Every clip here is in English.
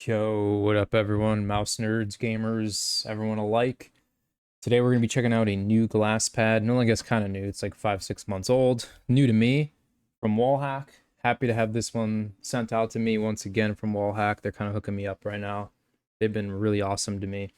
Yo, what up, everyone? Mouse nerds, gamers, everyone alike. Today we're going to be checking out a new glass pad. No, I guess kind of new. It's like 5, 6 months old. New to me from Wallhack. Happy to have this one sent out to me once again from Wallhack. They're kind of hooking me up right now. They've been really awesome to me.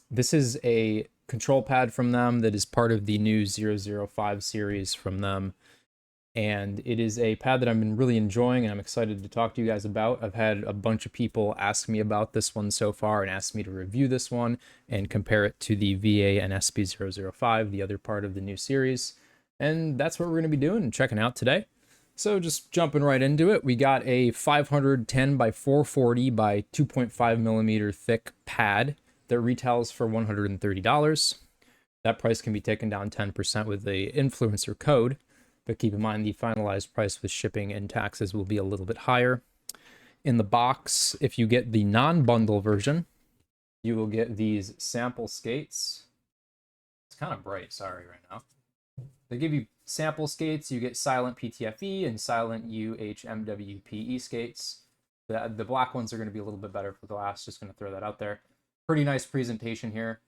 This is a control pad from them that is part of the new 005 series from them. And it is a pad that I've been really enjoying and I'm excited to talk to you guys about. I've had a bunch of people ask me about this one so far and ask me to review this one and compare it to the VA and SP-005, the other part of the new series. And that's what we're going to be doing and checking out today. So just jumping right into it, we got a 510 by 440 by 2.5 millimeter thick pad that retails for $130. That price can be taken down 10% with the influencer code. But keep in mind the finalized price with shipping and taxes will be a little bit higher. In the box, if you get the non-bundle version, you will get these sample skates. It's kind of bright, sorry, right now. They give you sample skates. You get silent PTFE and silent UHMWPE skates. The black ones are going to be a little bit better for glass. Just going to throw that out there. Pretty nice presentation here.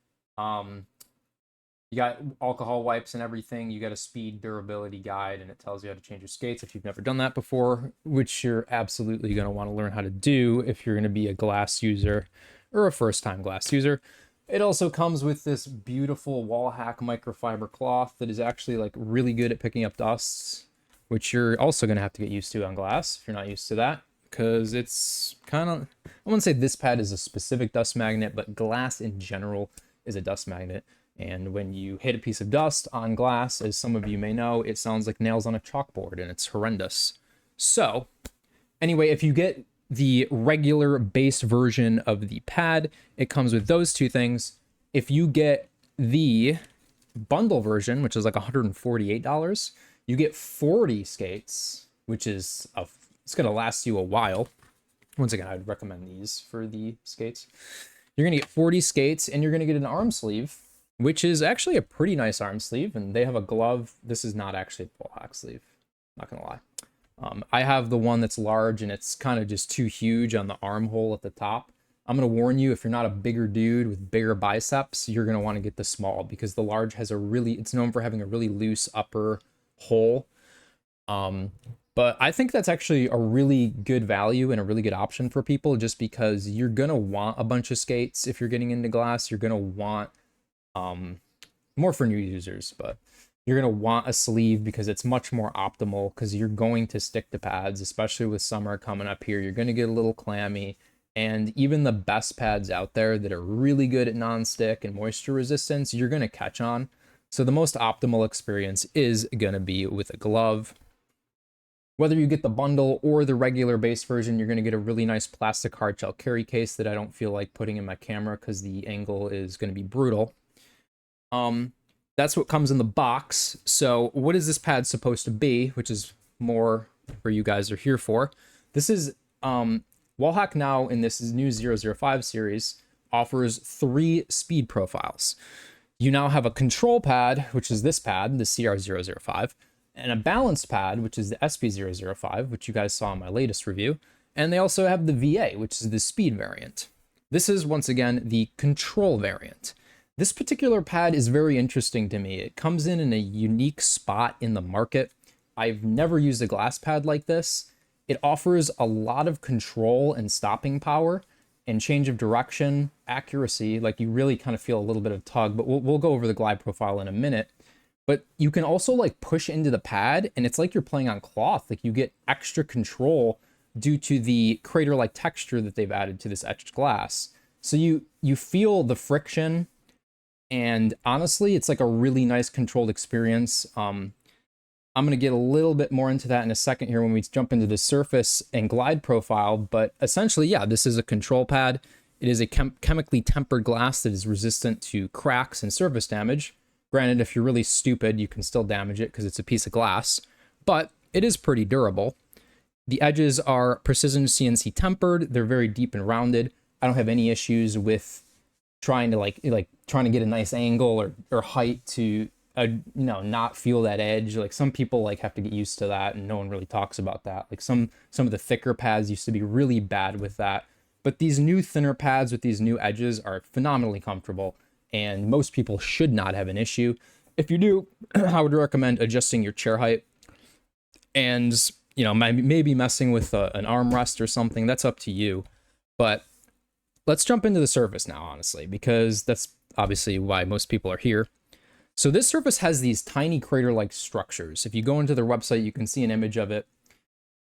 You got alcohol wipes and everything. You got a speed durability guide, and it tells you how to change your skates if you've never done that before, which you're absolutely going to want to learn how to do if you're going to be a glass user or a first-time glass user. It also comes with this beautiful Wallhack microfiber cloth that is actually like really good at picking up dusts, which you're also going to have to get used to on glass if you're not used to that, because it's kind of, I wouldn't say this pad is a specific dust magnet, but glass in general is a dust magnet. And when you hit a piece of dust on glass, as some of you may know, it sounds like nails on a chalkboard and it's horrendous. So anyway, if you get the regular base version of the pad, it comes with those two things. If you get the bundle version, which is like $148, you get 40 skates, which is, it's going to last you a while. Once again, I'd recommend these for the skates. You're going to get 40 skates and you're going to get an arm sleeve, which is actually a pretty nice arm sleeve, and they have a glove. This is not actually a Wallhack sleeve, not gonna lie. I have the one that's large, and it's kind of just too huge on the armhole at the top. I'm gonna warn you, if you're not a bigger dude with bigger biceps, you're gonna want to get the small, because the large has it's known for having a really loose upper hole. But I think that's actually a really good value and a really good option for people, just because you're gonna want a bunch of skates if you're getting into glass. You're gonna want more for new users, but you're going to want a sleeve because it's much more optimal, because you're going to stick to pads, especially with summer coming up here. You're going to get a little clammy, and even the best pads out there that are really good at non-stick and moisture resistance, you're going to catch on. So the most optimal experience is going to be with a glove. Whether you get the bundle or the regular base version, you're going to get a really nice plastic hard shell carry case that I don't feel like putting in my camera because the angle is going to be brutal. That's what comes in the box. So what is this pad supposed to be, which is more where you guys are here for. This is Wallhack now in this new 005 series offers 3 speed profiles. You now have a control pad, which is this pad, the CR-005, and a balanced pad, which is the SP-005, which you guys saw in my latest review. And they also have the VA, which is the speed variant. This is, once again, the control variant. This particular pad is very interesting to me. It comes in a unique spot in the market. I've never used a glass pad like this. It offers a lot of control and stopping power and change of direction, accuracy. Like, you really kind of feel a little bit of tug, but we'll go over the glide profile in a minute. But you can also like push into the pad, and it's like you're playing on cloth. Like, you get extra control due to the crater-like texture that they've added to this etched glass. So you feel the friction. And honestly, it's like a really nice controlled experience. I'm going to get a little bit more into that in a second here when we jump into the surface and glide profile. But essentially, yeah, this is a control pad. It is a chemically tempered glass that is resistant to cracks and surface damage. Granted, if you're really stupid, you can still damage it because it's a piece of glass. But it is pretty durable. The edges are precision CNC tempered. They're very deep and rounded. I don't have any issues with trying to trying to get a nice angle or height to not feel that edge. Like, some people like have to get used to that, and no one really talks about that. Like, some of the thicker pads used to be really bad with that. But these new thinner pads with these new edges are phenomenally comfortable, and most people should not have an issue. If you do, I would recommend adjusting your chair height and, you know, maybe messing with an armrest or something. That's up to you. But let's jump into the surface now, honestly, because that's obviously why most people are here. So this surface has these tiny crater-like structures. If you go into their website, you can see an image of it.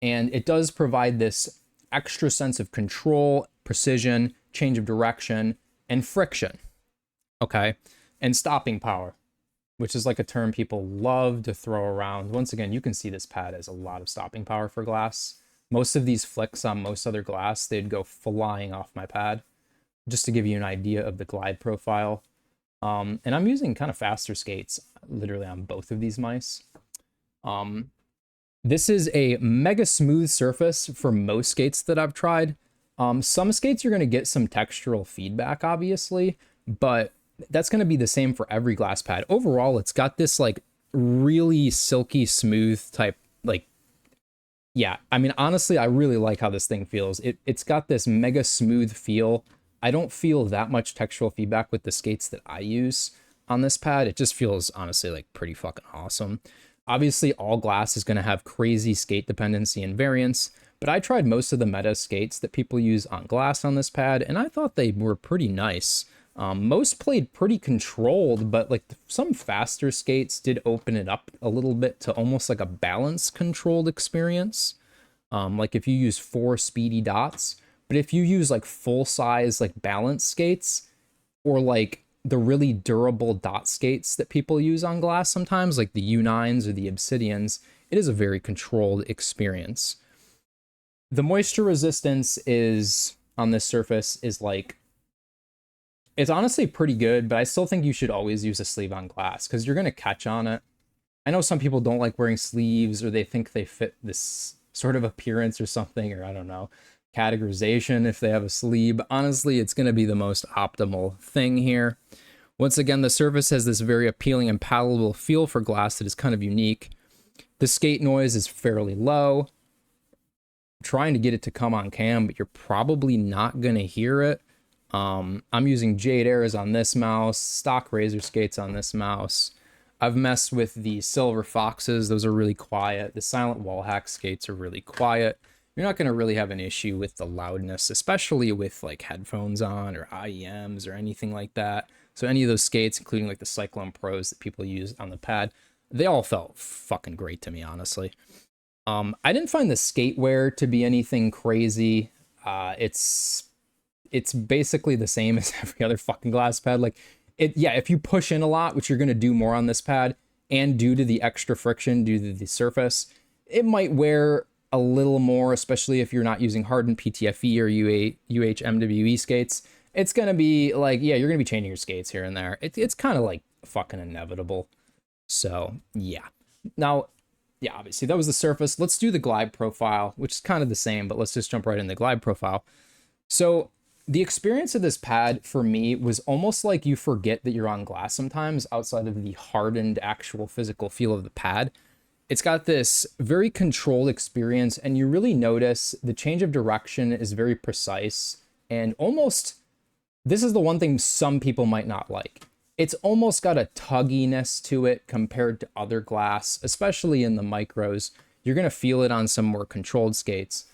And it does provide this extra sense of control, precision, change of direction, and friction. Okay? And stopping power, which is like a term people love to throw around. Once again, you can see this pad has a lot of stopping power for glass. Most of these flicks on most other glass, they'd go flying off my pad, just to give you an idea of the glide profile. And I'm using kind of faster skates, literally on both of these mice. This is a mega smooth surface for most skates that I've tried. Some skates you're going to get some textural feedback, obviously, but that's going to be the same for every glass pad. Overall, it's got this like really silky smooth type, like, yeah, I mean, honestly, I really like how this thing feels. It's got this mega smooth feel. I don't feel that much textural feedback with the skates that I use on this pad. It just feels, honestly, like pretty fucking awesome. Obviously, all glass is going to have crazy skate dependency and variance, but I tried most of the meta skates that people use on glass on this pad, and I thought they were pretty nice. Most played pretty controlled, but like some faster skates did open it up a little bit to almost like a balance controlled experience. Like if you use 4 speedy dots, but if you use like full size like balance skates or like the really durable dot skates that people use on glass sometimes, like the U9s or the Obsidians, it is a very controlled experience. The moisture resistance is on this surface is like, it's honestly pretty good, but I still think you should always use a sleeve on glass because you're going to catch on it. I know some people don't like wearing sleeves or they think they fit this sort of appearance or something, or I don't know, categorization if they have a sleeve. But honestly, it's going to be the most optimal thing here. Once again, the surface has this very appealing and palatable feel for glass that is kind of unique. The skate noise is fairly low. I'm trying to get it to come on cam, but you're probably not going to hear it. I'm using Jade Airs on this mouse, stock Razor skates on this mouse. I've messed with the Silver Foxes. Those are really quiet. The Silent Wallhack skates are really quiet. You're not going to really have an issue with the loudness, especially with like headphones on or IEMs or anything like that. So any of those skates, including like the Cyclone Pros that people use on the pad, they all felt fucking great to me, honestly. I didn't find the skate wear to be anything crazy. It's basically the same as every other fucking glass pad. Like, yeah, if you push in a lot, which you're going to do more on this pad, and due to the extra friction due to the surface, it might wear a little more, especially if you're not using hardened PTFE or UHMWE skates. It's going to be like, yeah, you're going to be changing your skates here and there. It's kind of like fucking inevitable. So, yeah. Now, yeah, obviously that was the surface. Let's do the glide profile, which is kind of the same, but let's just jump right in the glide profile. So the experience of this pad for me was almost like you forget that you're on glass sometimes outside of the hardened actual physical feel of the pad. It's got this very controlled experience, and you really notice the change of direction is very precise, and almost, this is the one thing some people might not like. It's almost got a tugginess to it compared to other glass, especially in the micros. You're going to feel it on some more controlled skates.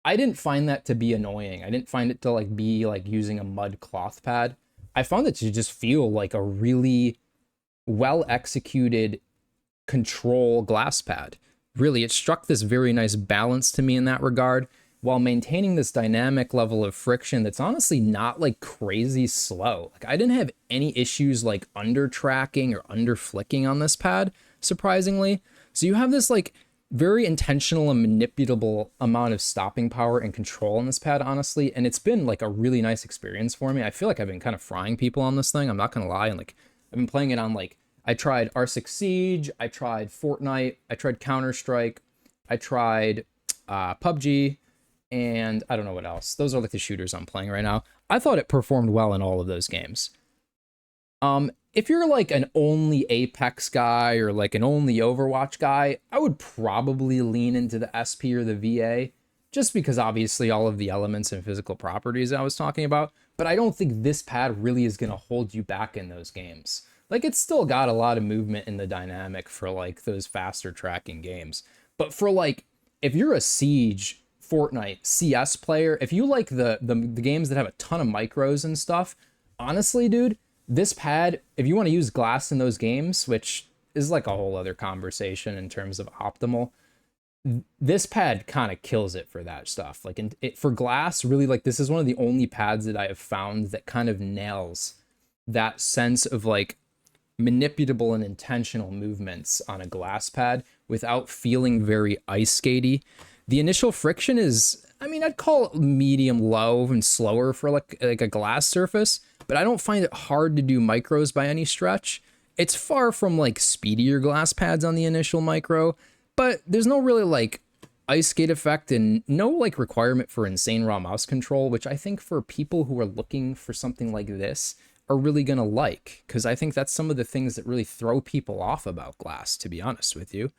I didn't find that to be annoying. I didn't find it to like be like using a mud cloth pad. I found it to just feel like a really well executed control glass pad. Really, it struck this very nice balance to me in that regard, while maintaining this dynamic level of friction that's honestly not like crazy slow. Like I didn't have any issues like under tracking or under flicking on this pad, surprisingly. So you have this like very intentional and manipulable amount of stopping power and control on this pad, honestly, and it's been like a really nice experience for me. I feel like I've been kind of frying people on this thing, I'm not gonna lie, and like I've been playing it on like, I tried R6 Siege, I tried Fortnite, I tried Counter-Strike, I tried PUBG, and I don't know what else. Those are like the shooters I'm playing right now. I thought it performed well in all of those games. If you're like an only Apex guy or like an only Overwatch guy, I would probably lean into the SP or the VA. just because obviously all of the elements and physical properties I was talking about, but I don't think this pad really is going to hold you back in those games. Like, it's still got a lot of movement in the dynamic for like those faster tracking games. But for like, if you're a Siege, Fortnite, CS player, if you like the games that have a ton of micros and stuff, honestly, dude, this pad, if you want to use glass in those games, which is like a whole other conversation in terms of optimal, this pad kind of kills it for that stuff. Like, for glass, really, like, this is one of the only pads that I have found that kind of nails that sense of like manipulable and intentional movements on a glass pad without feeling very ice skatey. The initial friction is, I mean, I'd call it medium low and slower for like a glass surface, but I don't find it hard to do micros by any stretch. It's far from like speedier glass pads on the initial micro, but there's no really like ice skate effect and no like requirement for insane raw mouse control, which I think for people who are looking for something like this are really gonna like, because I think that's some of the things that really throw people off about glass, to be honest with you.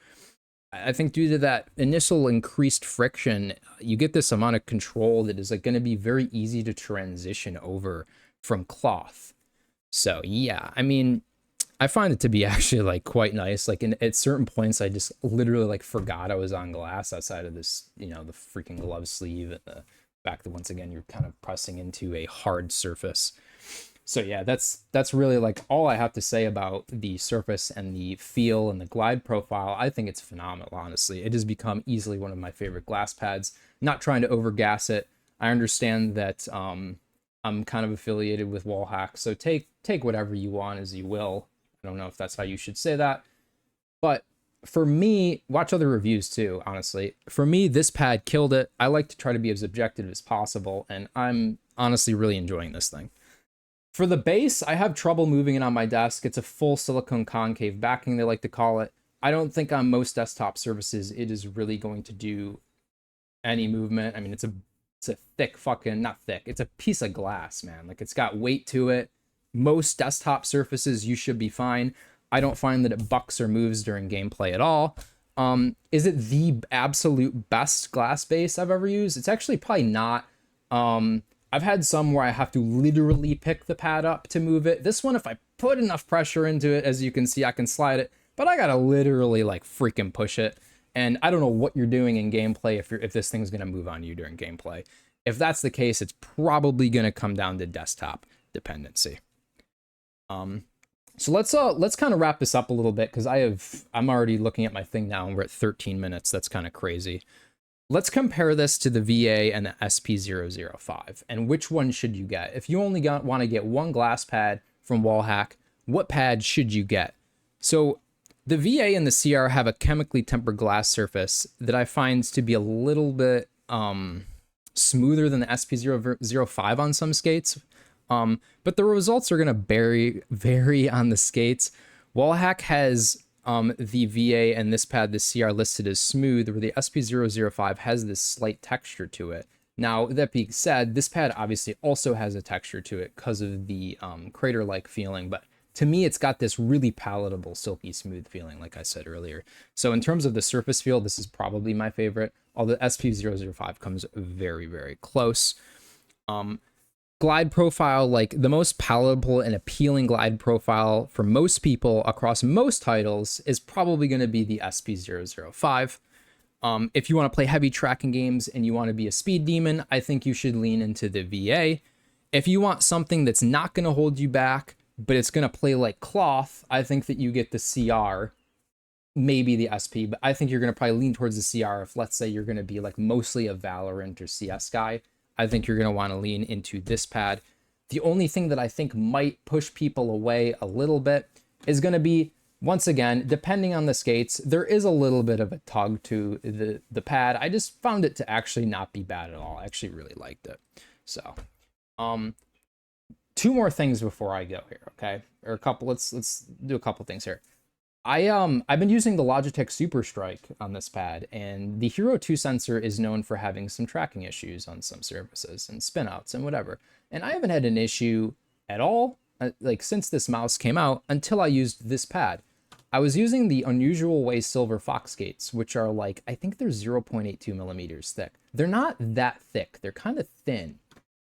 I think due to that initial increased friction, you get this amount of control that is like going to be very easy to transition over from cloth. So yeah, I mean, I find it to be actually like quite nice. Like at certain points, I just literally like forgot I was on glass outside of this, you know, the freaking glove sleeve and the fact that once again, you're kind of pressing into a hard surface. So yeah, that's really like all I have to say about the surface and the feel and the glide profile. I think it's phenomenal, honestly. It has become easily one of my favorite glass pads. Not trying to overgas it. I understand that I'm kind of affiliated with Wallhack, so take whatever you want as you will. I don't know if that's how you should say that. But for me, watch other reviews too, honestly. For me, this pad killed it. I like to try to be as objective as possible, and I'm honestly really enjoying this thing. For the base, I have trouble moving it on my desk. It's a full silicone concave backing, they like to call it. I don't think on most desktop surfaces it is really going to do any movement. I mean, it's a thick fucking, not thick, it's a piece of glass, man. Like, it's got weight to it. Most desktop surfaces, you should be fine. I don't find that it bucks or moves during gameplay at all. Is it the absolute best glass base I've ever used? It's actually probably not. I've had some where I have to literally pick the pad up to move it. This one, if I put enough pressure into it, as you can see, I can slide it, but I gotta literally like freaking push it. And I don't know what you're doing in gameplay if this thing's gonna move on you during gameplay. If that's the case, it's probably gonna come down to desktop dependency. So let's kind of wrap this up a little bit, because I'm already looking at my thing now and we're at 13 minutes. That's kind of crazy. Let's compare this to the VA and the SP-005, and which one should you get? If you only want to get one glass pad from Wallhack, what pad should you get? So the VA and the CR have a chemically tempered glass surface that I find to be a little bit smoother than the SP-005 on some skates. But the results are going to vary on the skates. Wallhack has the VA and this pad, the CR, listed as smooth, where the SP-005 has this slight texture to it. Now, that being said, this pad obviously also has a texture to it because of the crater-like feeling, but to me, it's got this really palatable, silky smooth feeling, like I said earlier. So in terms of the surface feel, this is probably my favorite, although the SP-005 comes very, very close. Glide profile, like the most palatable and appealing glide profile for most people across most titles is probably going to be the SP-005. If you want to play heavy tracking games and you want to be a speed demon, I think you should lean into the VA. If you want something that's not going to hold you back, but it's going to play like cloth, I think that you get the CR, maybe the SP, but I think you're going to probably lean towards the CR if, let's say, you're going to be like mostly a Valorant or CS guy. I think you're going to want to lean into this pad. The only thing that I think might push people away a little bit is going to be, once again, depending on the skates, there is a little bit of a tug to the pad. I just found it to actually not be bad at all. I actually really liked it. So, two more things before I go here, okay? Or a couple, let's do a couple things here. I've been using the Logitech Super Strike on this pad, and the Hero 2 sensor is known for having some tracking issues on some surfaces and spinouts and whatever. And I haven't had an issue at all, like since this mouse came out, until I used this pad. I was using the Unusual Way Silver Fox gates, which are like, I think they're 0.82 millimeters thick. They're not that thick. They're kind of thin.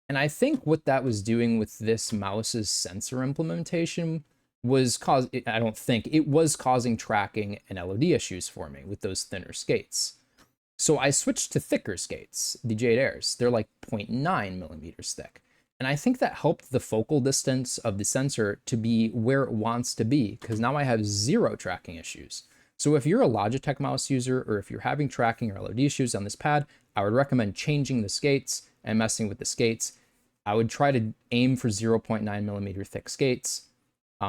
And I think what that was doing with this mouse's sensor implementation was I don't think, it was causing tracking and LOD issues for me with those thinner skates. So I switched to thicker skates, the Jade Airs. They're like 0.9 millimeters thick. And I think that helped the focal distance of the sensor to be where it wants to be, because now I have zero tracking issues. So if you're a Logitech mouse user, or if you're having tracking or LOD issues on this pad, I would recommend changing the skates and messing with the skates. I would try to aim for 0.9 millimeter thick skates.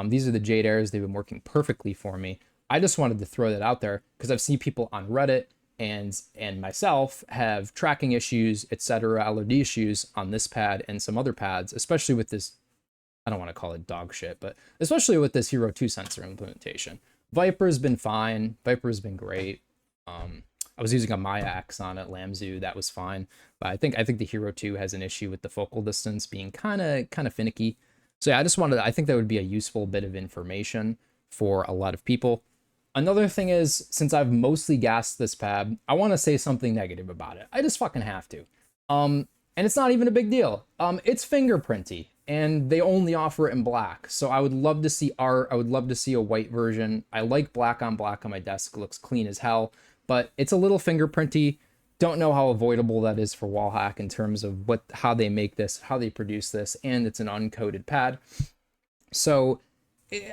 These are the Jade Airs. They've been working perfectly for me. I just wanted to throw that out there because I've seen people on Reddit and myself have tracking issues, etc., LOD issues on this pad and some other pads, especially with this, I don't want to call it dog shit, but especially with this Hero 2 sensor implementation. Viper's been fine. Viper's been great. I was using a Maya X on it, Lamzu, that was fine. But I think the Hero 2 has an issue with the focal distance being kind of finicky. So yeah, I think that would be a useful bit of information for a lot of people. Another thing is, since I've mostly gassed this pad, I want to say something negative about it. I just fucking have to. And it's not even a big deal. It's fingerprinty, and they only offer it in black. So I would love to see art. I would love to see a white version. I like black on my desk. It looks clean as hell, but it's a little fingerprinty. Don't know how avoidable that is for Wallhack in terms of how they make this, how they produce this, and it's an uncoated pad. So,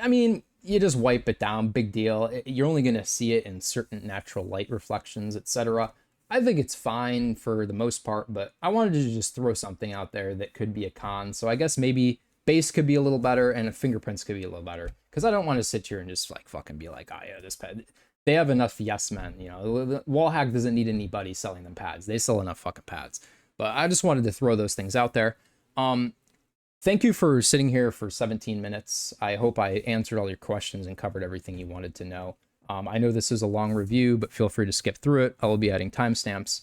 I mean, you just wipe it down, big deal. You're only going to see it in certain natural light reflections, etc. I think it's fine for the most part, but I wanted to just throw something out there that could be a con. So I guess maybe base could be a little better and fingerprints could be a little better, because I don't want to sit here and just like fucking be like, oh yeah, this pad. They have enough yes men, you know. Wallhack doesn't need anybody selling them pads. They sell enough fucking pads. But I just wanted to throw those things out there. Thank you for sitting here for 17 minutes. I hope I answered all your questions and covered everything you wanted to know. I know this is a long review, but feel free to skip through it. I will be adding timestamps.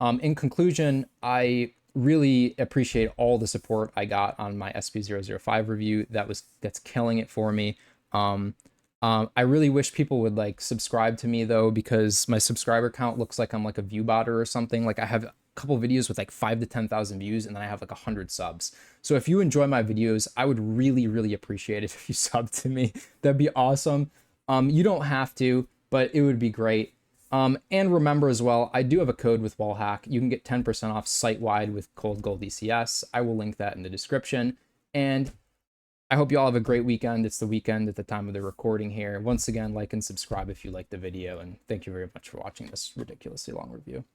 In conclusion, I really appreciate all the support I got on my SP-005 review. That's killing it for me. I really wish people would like subscribe to me though, because my subscriber count looks like I'm like a view botter or something. Like I have a couple videos with like 5,000 to 10,000 views, and then I have like 100 subs. So if you enjoy my videos, I would really, really appreciate it if you sub to me. That'd be awesome. You don't have to, but it would be great. And remember as well, I do have a code with Wallhack. You can get 10% off site-wide with Cold Gold ECS. I will link that in the description. And I hope you all have a great weekend. It's the weekend at the time of the recording here. Once again, like and subscribe if you liked the video, and thank you very much for watching this ridiculously long review.